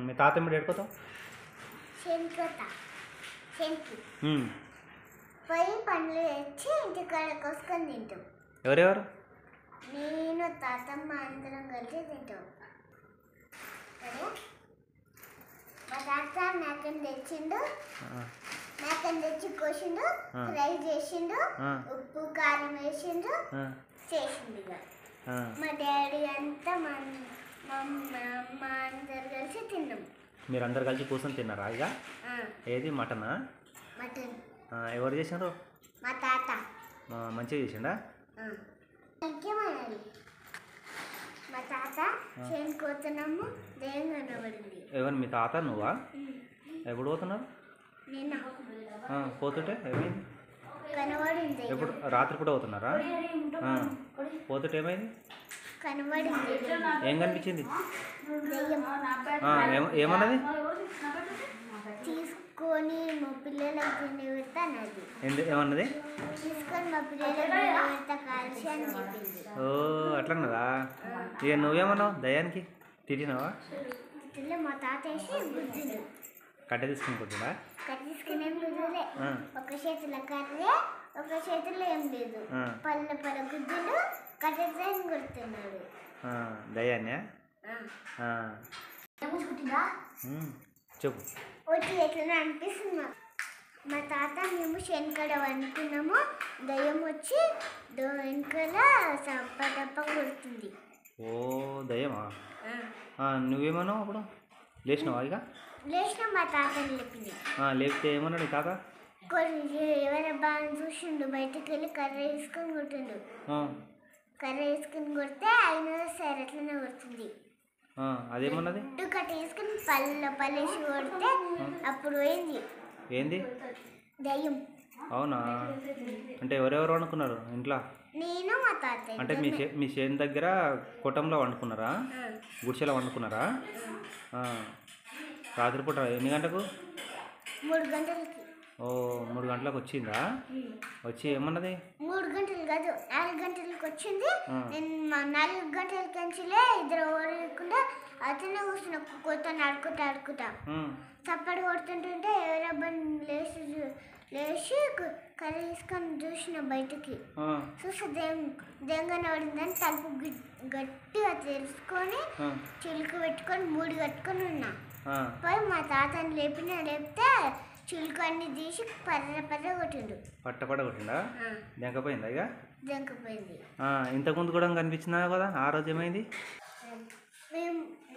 మీ తాత ఎప్పుడు ఎడుకోతావు? పోయి పండ్లు తెచ్చి ఇంటికాడ కోసుకొని తింటాం. ఎవరెవరు? నేను తాతమ్మ అందరం కలిసి తింటాం. మా తాత మేకని తెచ్చిండు, మేకని తెచ్చి కోసిండు, ఫ్రై చేసిండు, ఉప్పు కారం వేసిండు, చేసిండు. ఇక మా డాడీ అంతా మా అమ్మ అందరు కలిసి తిన్నాం. మీరు అందరు కలిసి కూర్చొని తిన్నారా? ఇక ఏది మటనా? మటన్. ఎవరు చేసినారు? మా తాత. మంచిగా చేసిండా? ఇంకేమనాలి, మా తాత చేను కోతున్నాము, దయ్యం కనబడింది. ఎవరు మీ తాత? నువ్వా? ఎప్పుడు పోతున్నారు? నిన్న పోతుంటే ఏమైంది? కనబడింది. ఎప్పుడు? రాత్రి కూడా పోతున్నారా? పోతుంటే ఏమైంది? కనబడింది. ఏం కనిపించింది? దయ్యం. ఏమన్నది? తీసుకొని మా పిల్లలకు తిని పెడతా అన్నది. ఏమన్నది? తీసుకొని మా పిల్లలకు తిని పెడతా కాల్చి అని చెప్పింది. ఓ అట్లన్నదా? ఇక నువ్వేమన్నావు దయ్యానికి? తిరిగినావా? మా తాత వేసి గుద్దులు కట్టె తీసుకుని కొట్టినా? కట్టె తీసుకుని ఏం గుద్దులే, ఒక చేతిలో కర్రే, ఒక చేతిలో ఏం లేదు, పళ్ళ గుద్దులు కట్టెతో కొడుతున్నాడు. దయ్యాన్యా? చెప్పు. వచ్చి ఎట్లా అనిపిస్తుంది. మా తాత మేము శనికడ అనుకున్నాము, దయ్యం వచ్చి వెనకాల టప్ప కొడుతుంది. ఓ దయ్యమా? నువ్వేమన్నావు అప్పుడు? లేచినావా? ఇక లేచిన మా తాతని లేపింది. లేపితే ఏమన్నాడు తాత? ఎవరైనా బాగా చూసిండు, బయటకు వెళ్ళి కర్ర వేసుకొని కొట్టిండు. కర్ర వేసుకుని కొడితే ఆయన సరే అట్లనే కొడుతుంది. అదేమన్నది? కట్ట వేసుకుని పళ్ళేసి కొడితే అప్పుడు పోయింది. ఏంది? దయ్యం. అవునా? అంటే ఎవరెవరు వండుకున్నారు ఇంట్లో? నేను మా తాత. అంటే మీ చేను దగ్గర కుటుంబంలో వండుకున్నారా? గుడిసెలో వండుకున్నారా? రాత్రిపూట ఎన్ని గంటలకు? 3 గంటలకి. ఓ 3 గంటలకు వచ్చిందా? వచ్చి ఏమన్నది? 3 గంటలు కాదు, 4 గంటలకు వచ్చింది. నేను 4 గంటలకి కంచిలే ఇద్దరు ఓడకుండా అతనే కూర్చున్నా, కొత్త ఆడుకుంటా చప్పడి కొడుతుంటుంటే ఎవరబ్బా లేచి కర్ర తీసుకొని చూసిన బయటకి. చూస్తే దెంగన పడిందని తలుపు గట్టిగా తెలుసుకొని చిలుక పెట్టుకొని 3 కట్టుకొని ఉన్నా. పోయి మా తాతని లేపితే చిలుక అన్ని తీసి పర్ర కొట్టిండు. పట్ట కొట్టిండా? దెంకపోయిందా? ఇక దెంకపోయింది. ఇంతకుముందు కూడా కనిపించిందా కదా? ఆ రోజు ఏమైంది?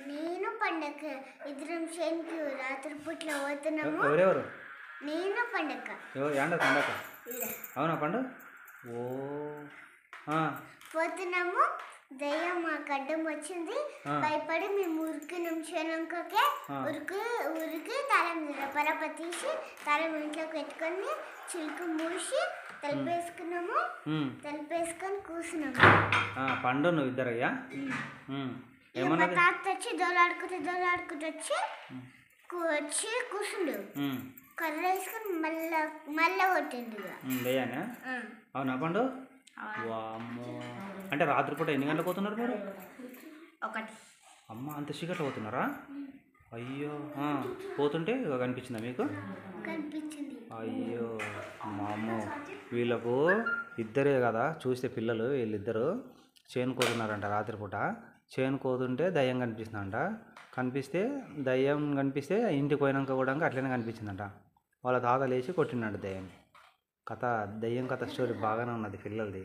నేను పండగ ఇద్దరం చేనుకి రాత్రి పూట్ల పోతున్నాము. ఎవరెవరు? నేను పండగ. పండగ? అవునా పండు? ఓ పోతున్నాము, దయ్యం మా గడ్డం వచ్చింది. భయపడి మేము ఉరికినాం. క్షణంకే ఉరికి తలం పరప తీసి తలం ఇంట్లోకి పెట్టుకొని చిలుకు మూసి తలిపేసుకున్నాము. తలిపేసుకొని కూర్చున్నాము. పండు నువ్వు ఇద్దరయ్యా? మా తాత వచ్చి దోలాడుకుంటూ వచ్చి కూర్చుండు. కర్ర వేసుకొని మళ్ళా కొట్టిండు. దయ్యానా? అవునా పండు? వామ్మో! అంటే రాత్రిపూట ఎన్ని గంటలకు పోతున్నారు మీరు? 1. అమ్మ అంత చీకట్లో పోతున్నారా? అయ్యో! పోతుంటే కనిపించిందా మీకు? కనిపించింది. అయ్యో మామో! వీళ్ళకు ఇద్దరే కదా చూస్తే పిల్లలు, వీళ్ళిద్దరు చేను కోతున్నారంట. రాత్రిపూట చేను కోతుంటే దయ్యం కనిపిస్తుందంట. దయ్యం కనిపిస్తే ఇంటికి పోయినాక కూడా అట్లనే కనిపించిందంట. వాళ్ళ తాత లేచి కొట్టినాడు దయ్యం. దయ్యం కథ స్టోరీ బాగానే ఉన్నది పిల్లలది.